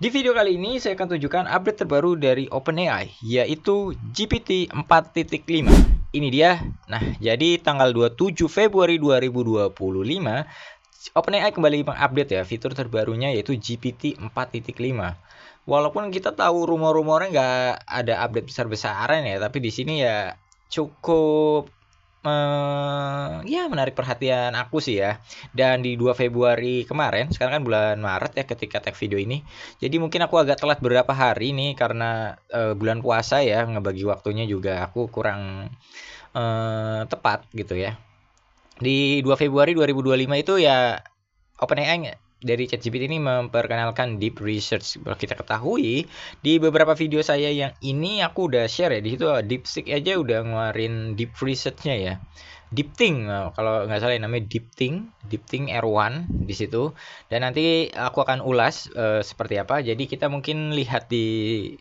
Di video kali ini saya akan tunjukkan update terbaru dari OpenAI, yaitu GPT 4.5. Ini dia. Nah, jadi tanggal 27 Februari 2025, OpenAI kembali mengupdate ya fitur terbarunya, yaitu GPT 4.5. Walaupun kita tahu rumor-rumornya nggak ada update besar-besaran ya, tapi di sini ya cukup ya menarik perhatian aku sih ya. Dan di 2 Februari kemarin, sekarang kan bulan Maret ya ketika tag video ini. Jadi mungkin aku agak telat beberapa hari nih karena bulan puasa ya, ngebagi waktunya juga aku kurang tepat gitu ya. Di 2 Februari 2025 itu ya OpenAI dari ChatGPT ini memperkenalkan Deep Research. Kalau kita ketahui di beberapa video saya yang ini aku udah share ya, di situ DeepSeek aja udah ngeluarin Deep Research-nya ya. DeepThink, kalau nggak salah namanya DeepThink R1 di situ. Dan nanti aku akan ulas seperti apa. Jadi kita mungkin lihat di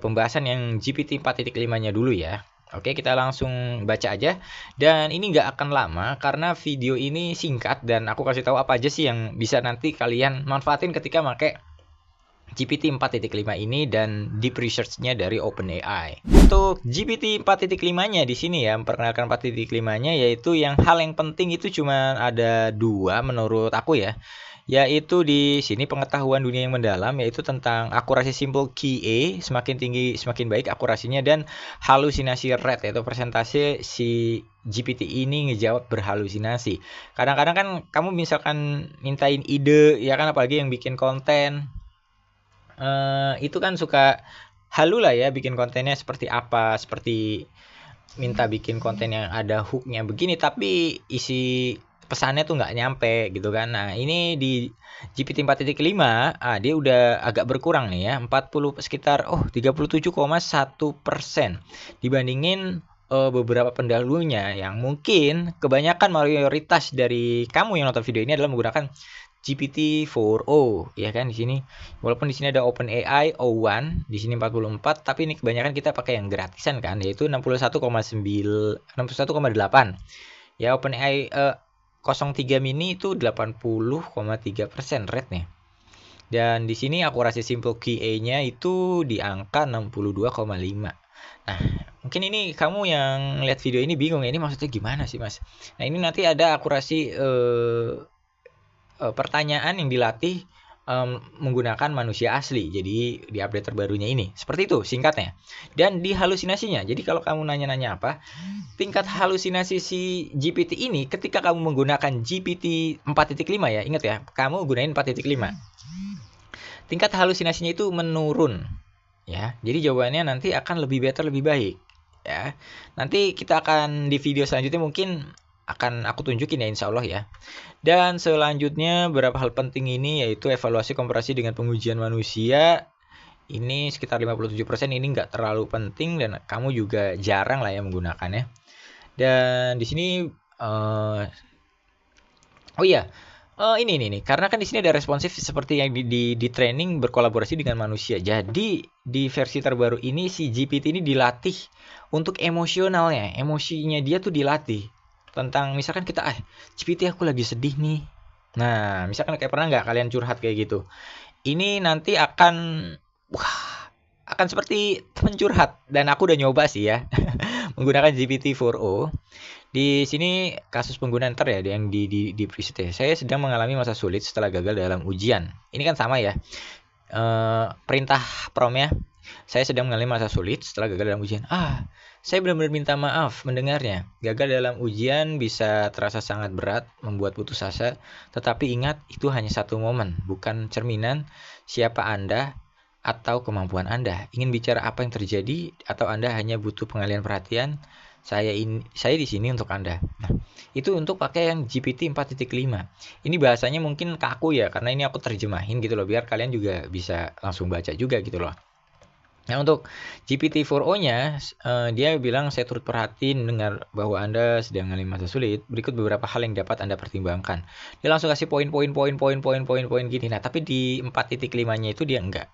pembahasan yang GPT 4.5-nya dulu ya. Oke, kita langsung baca aja. Dan ini nggak akan lama karena video ini singkat dan aku kasih tahu apa aja sih yang bisa nanti kalian manfaatin ketika pakai GPT 4.5 ini dan deep research-nya dari OpenAI. Untuk GPT 4.5-nya di sini ya, memperkenalkan 4.5-nya, yaitu yang hal yang penting itu cuma ada dua menurut aku ya. Yaitu di sini pengetahuan dunia yang mendalam, yaitu tentang akurasi simple QA, semakin tinggi semakin baik akurasinya, dan halusinasi rate, yaitu persentase si GPT ini ngejawab berhalusinasi. Kadang-kadang kan kamu misalkan mintain ide ya kan, apalagi yang bikin konten itu kan suka halu lah ya, bikin kontennya seperti apa, seperti minta bikin konten yang ada hooknya begini tapi isi pesannya tuh nggak nyampe gitu kan. Nah ini di GPT 4.5 dia udah agak berkurang nih ya, 40 sekitar 37,1% dibandingin beberapa pendahulunya yang mungkin kebanyakan mayoritas dari kamu yang nonton video ini adalah menggunakan GPT-4o ya kan di sini. Walaupun di sini ada OpenAI O1, di sini 44, tapi ini kebanyakan kita pakai yang gratisan kan, yaitu 61,8. Ya OpenAI 03 mini itu 80,3% rate nih. Dan di sini akurasi simple QA-nya itu di angka 62,5. Nah, mungkin ini kamu yang lihat video ini bingung ya, ini maksudnya gimana sih, Mas? Nah, ini nanti ada akurasi pertanyaan yang dilatih menggunakan manusia asli. Jadi di update terbarunya ini seperti itu singkatnya. Dan di halusinasinya, jadi kalau kamu nanya-nanya apa, tingkat halusinasi si GPT ini ketika kamu menggunakan GPT 4.5 ya, ingat ya, kamu gunain 4.5, tingkat halusinasinya itu menurun ya. Jadi jawabannya nanti akan lebih better, lebih baik ya. Nanti kita akan di video selanjutnya mungkin akan aku tunjukin ya, insya Allah ya. Dan selanjutnya beberapa hal penting ini, yaitu evaluasi komparasi dengan pengujian manusia. Ini sekitar 57%, ini nggak terlalu penting dan kamu juga jarang lah ya menggunakannya. Dan di sini ini karena kan di sini ada responsif seperti yang di training berkolaborasi dengan manusia. Jadi di versi terbaru ini si GPT ini dilatih untuk emosionalnya, emosinya dia tuh dilatih. Tentang misalkan kita GPT aku lagi sedih nih. Nah, misalkan kayak pernah nggak kalian curhat kayak gitu? Ini nanti akan seperti teman curhat, dan aku udah nyoba sih ya menggunakan GPT-4o. Di sini kasus pengguna ntar ya yang di preset ya. Saya sedang mengalami masa sulit setelah gagal dalam ujian. Ini kan sama ya. Perintah promnya, saya sedang mengalami masa sulit setelah gagal dalam ujian. Saya benar-benar minta maaf mendengarnya. Gagal dalam ujian bisa terasa sangat berat, membuat putus asa. Tetapi ingat, itu hanya satu momen, bukan cerminan siapa Anda atau kemampuan Anda. Ingin bicara apa yang terjadi atau Anda hanya butuh pengalihan perhatian? Saya di sini untuk Anda. Nah, itu untuk pakai yang GPT 4.5. Ini bahasanya mungkin kaku ya, karena ini aku terjemahin gitu loh, biar kalian juga bisa langsung baca juga gitu loh. Nah, untuk GPT-4o-nya, dia bilang, saya turut perhatiin mendengar bahwa Anda sedang mengalami masa sulit. Berikut beberapa hal yang dapat Anda pertimbangkan. Dia langsung kasih poin-poin gini. Nah, tapi di 4.5-nya itu dia enggak.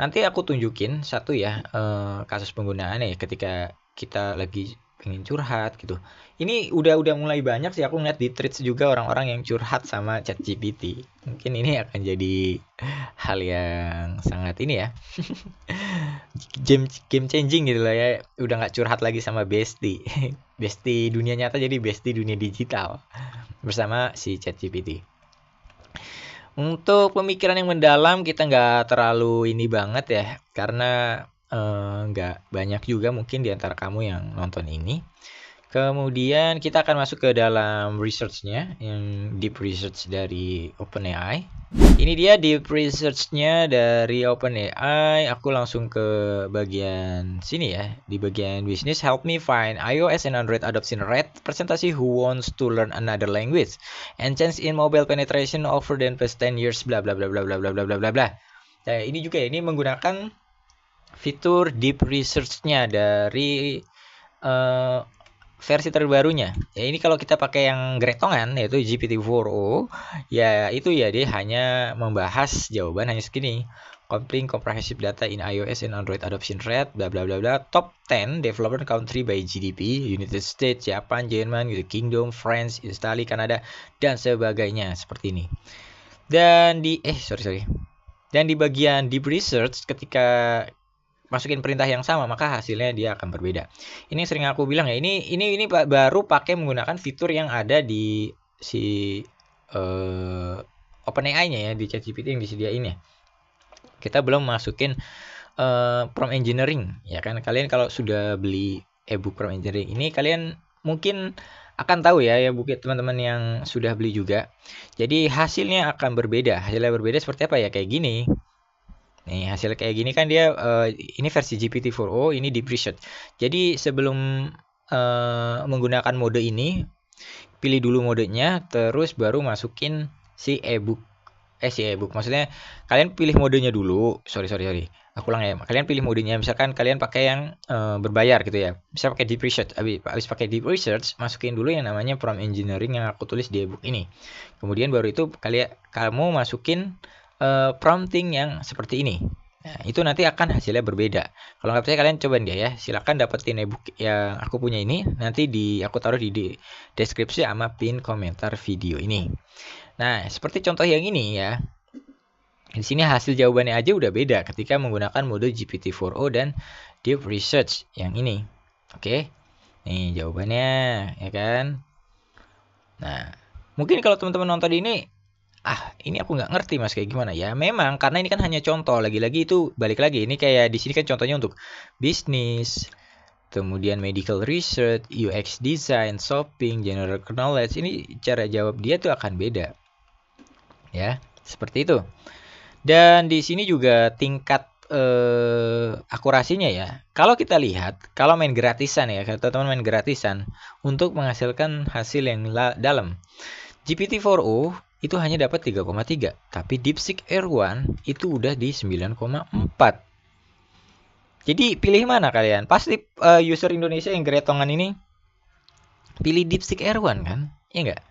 Nanti aku tunjukin satu ya, kasus penggunaannya ya, ketika kita lagi pengen curhat gitu. Ini udah mulai banyak sih aku ngeliat di threads juga orang-orang yang curhat sama ChatGPT. Mungkin ini akan jadi hal yang sangat ini ya, game changing gitu lah ya. Udah nggak curhat lagi sama bestie, bestie dunia nyata jadi bestie dunia digital bersama si ChatGPT. Untuk pemikiran yang mendalam kita nggak terlalu ini banget ya, karena nggak banyak juga mungkin di antara kamu yang nonton ini. Kemudian kita akan masuk ke dalam research-nya, yang deep research dari OpenAI. Ini dia deep research-nya dari OpenAI. Aku langsung ke bagian sini ya. Di bagian business, help me find iOS and Android adoption rate presentasi who wants to learn another language and change in mobile penetration over the past 10 years bla bla bla bla bla bla bla bla bla bla. Nah, ini juga ini menggunakan fitur deep research-nya dari versi terbarunya. Ya ini kalau kita pakai yang gretongan yaitu GPT-4o, ya itu ya dia hanya membahas jawaban hanya segini. Completing comprehensive data in iOS and Android adoption rate bla bla bla bla. Top 10 development country by GDP, United States, Japan, Jerman, United Kingdom, France, Italia, Kanada dan sebagainya seperti ini. Dan di Dan di bagian deep research ketika masukin perintah yang sama maka hasilnya dia akan berbeda. Ini sering aku bilang ya, ini baru pakai menggunakan fitur yang ada di si OpenAI-nya ya, di ChatGPT yang disediain ya. Kita belum masukin prompt engineering ya kan. Kalian kalau sudah beli ebook prompt engineering ini kalian mungkin akan tahu ya buat teman-teman yang sudah beli juga. Jadi hasilnya akan berbeda. Hasilnya berbeda seperti apa ya, kayak gini. Nih hasil kayak gini kan dia ini versi GPT-4o, ini deep research. Jadi sebelum menggunakan mode ini, pilih dulu modenya, terus baru masukin si ebook. Maksudnya kalian pilih modenya dulu. Sorry. Aku ulang ya. Kalian pilih modenya. Misalkan kalian pakai yang berbayar gitu ya. Bisa pakai deep research. Habis pakai deep research, masukin dulu yang namanya prompt engineering yang aku tulis di ebook ini. Kemudian baru itu kamu masukin prompting yang seperti ini. Nah, itu nanti akan hasilnya berbeda. Kalau nggak percaya kalian cobain dia ya. Silakan dapetin ebook yang aku punya ini. Nanti aku taruh di deskripsi sama pin komentar video ini. Nah, seperti contoh yang ini ya. Di sini hasil jawabannya aja udah beda ketika menggunakan mode GPT-4o dan Deep Research yang ini. Oke. Nih jawabannya ya kan. Nah, mungkin kalau teman-teman nonton ini ini aku nggak ngerti mas kayak gimana ya. Memang karena ini kan hanya contoh, lagi-lagi itu balik lagi ini kayak di sini kan contohnya untuk bisnis, kemudian medical research, UX design, shopping, general knowledge. Ini cara jawab dia tuh akan beda ya, seperti itu. Dan di sini juga tingkat akurasinya ya. Kalau kita lihat, kalau main gratisan ya, kalau teman-teman main gratisan untuk menghasilkan hasil yang dalam, GPT-4o itu hanya dapat 3,3, tapi DeepSeek R1 itu udah di 9,4. Jadi pilih mana kalian? Pasti user Indonesia yang gretongan ini pilih DeepSeek R1 kan? Ya enggak?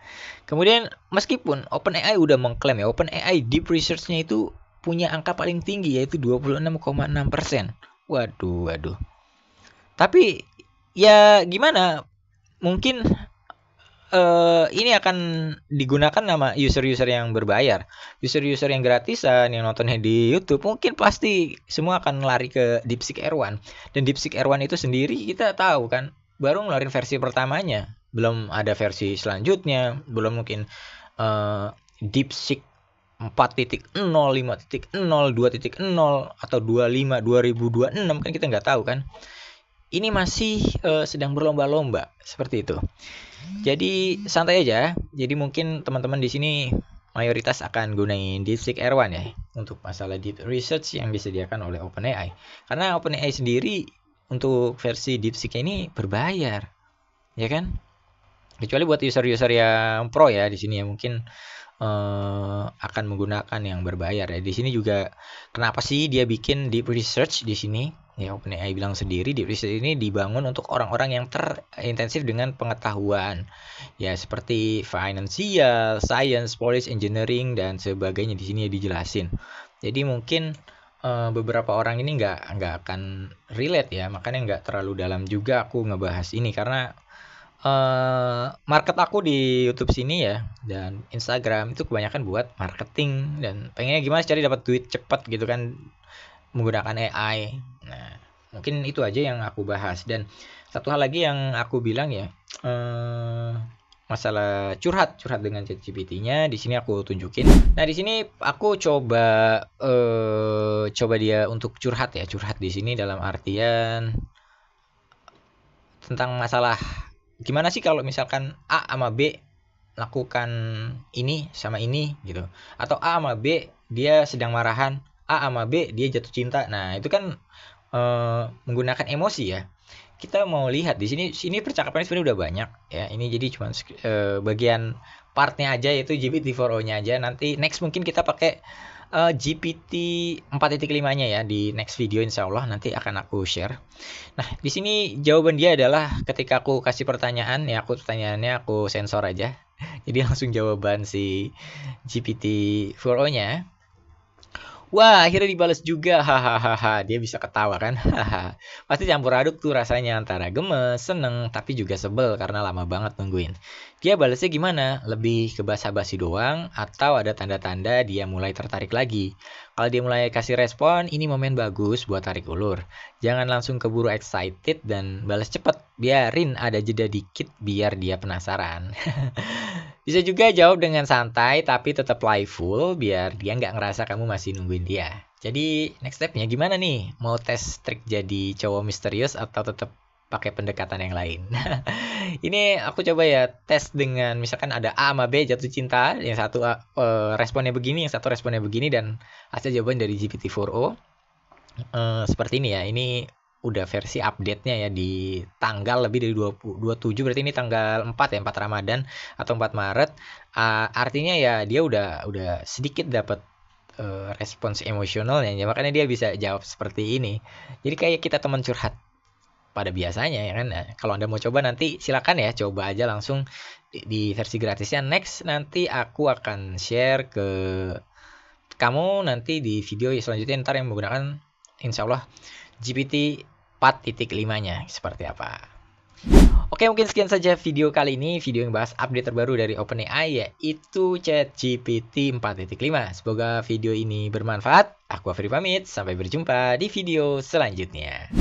Kemudian meskipun OpenAI udah mengklaim ya, OpenAI Deep Research-nya itu punya angka paling tinggi yaitu 26,6%. Waduh. Tapi ya gimana? Mungkin ini akan digunakan nama user-user yang berbayar. User-user yang gratisan yang nontonnya di YouTube mungkin pasti semua akan lari ke DeepSeek R1. Dan DeepSeek R1 itu sendiri kita tahu kan baru ngeluarin versi pertamanya. Belum ada versi selanjutnya, belum mungkin DeepSeek 4.0, 5.0, 2.0 atau 25 2026 kan kita nggak tahu kan. Ini masih sedang berlomba-lomba seperti itu. Jadi santai aja. Jadi mungkin teman-teman di sini mayoritas akan gunain DeepSeek R1 ya untuk masalah deep research yang disediakan oleh OpenAI. Karena OpenAI sendiri untuk versi DeepSeek ini berbayar, ya kan? Kecuali buat user-user yang pro ya di sini ya mungkin akan menggunakan yang berbayar ya. Di sini juga kenapa sih dia bikin deep research di sini? Ya OpenAI bilang sendiri deep research ini dibangun untuk orang-orang yang terintensif dengan pengetahuan. Ya seperti financial, science, policy, engineering dan sebagainya di sini ya dijelasin. Jadi mungkin beberapa orang ini nggak akan relate ya, makanya nggak terlalu dalam juga aku ngebahas ini karena market aku di YouTube sini ya dan Instagram itu kebanyakan buat marketing dan pengennya gimana cari dapat duit cepat gitu kan menggunakan AI. Nah, mungkin itu aja yang aku bahas dan satu hal lagi yang aku bilang ya masalah curhat dengan ChatGPT-nya di sini aku tunjukin. Nah, di sini aku coba dia untuk curhat ya, curhat di sini dalam artian tentang masalah gimana sih kalau misalkan A sama B lakukan ini sama ini gitu. Atau A sama B dia sedang marahan, A sama B dia jatuh cinta. Nah, itu kan menggunakan emosi ya. Kita mau lihat di sini percakapannya sebenarnya udah banyak ya. Ini jadi cuma bagian partnya aja yaitu GPT-4o-nya aja. Nanti next mungkin kita pakai GPT 4.5-nya ya di next video insya Allah nanti akan aku share. Nah, di sini jawaban dia adalah ketika aku kasih pertanyaan ya pertanyaannya aku sensor aja. Jadi langsung jawaban si GPT-4o-nya. Wah, akhirnya dibales juga. Hahaha. Dia bisa ketawa kan? Haha. Pasti campur aduk tuh rasanya antara gemes, seneng, tapi juga sebel karena lama banget nungguin. Dia balesnya gimana? Lebih ke basa-basi doang atau ada tanda-tanda dia mulai tertarik lagi? Kalau dia mulai kasih respon, ini momen bagus buat tarik ulur. Jangan langsung keburu excited dan balas cepet. Biarin ada jeda dikit biar dia penasaran. Bisa juga jawab dengan santai tapi tetap playful biar dia nggak ngerasa kamu masih nungguin dia. Jadi next stepnya gimana nih? Mau tes trik jadi cowok misterius atau tetap pakai pendekatan yang lain? Ini aku coba ya tes dengan misalkan ada A sama B jatuh cinta, yang satu responnya begini, yang satu responnya begini dan hasil jawaban dari GPT-4o seperti ini ya. Ini udah versi update-nya ya di tanggal lebih dari 27 berarti ini tanggal 4 ya 4 Ramadan atau 4 Maret. Artinya ya dia udah sedikit dapat respons emosionalnya ya makanya dia bisa jawab seperti ini. Jadi kayak kita teman curhat pada biasanya ya kan. Nah, kalau Anda mau coba nanti silakan ya coba aja langsung di versi gratisnya. Next nanti aku akan share ke kamu nanti di video selanjutnya ntar yang menggunakan insya Allah GPT 4.5-nya seperti apa. Oke, mungkin sekian saja video kali ini, video yang bahas update terbaru dari OpenAI yaitu ChatGPT 4.5. Semoga video ini bermanfaat. Aku Afri pamit, sampai berjumpa di video selanjutnya.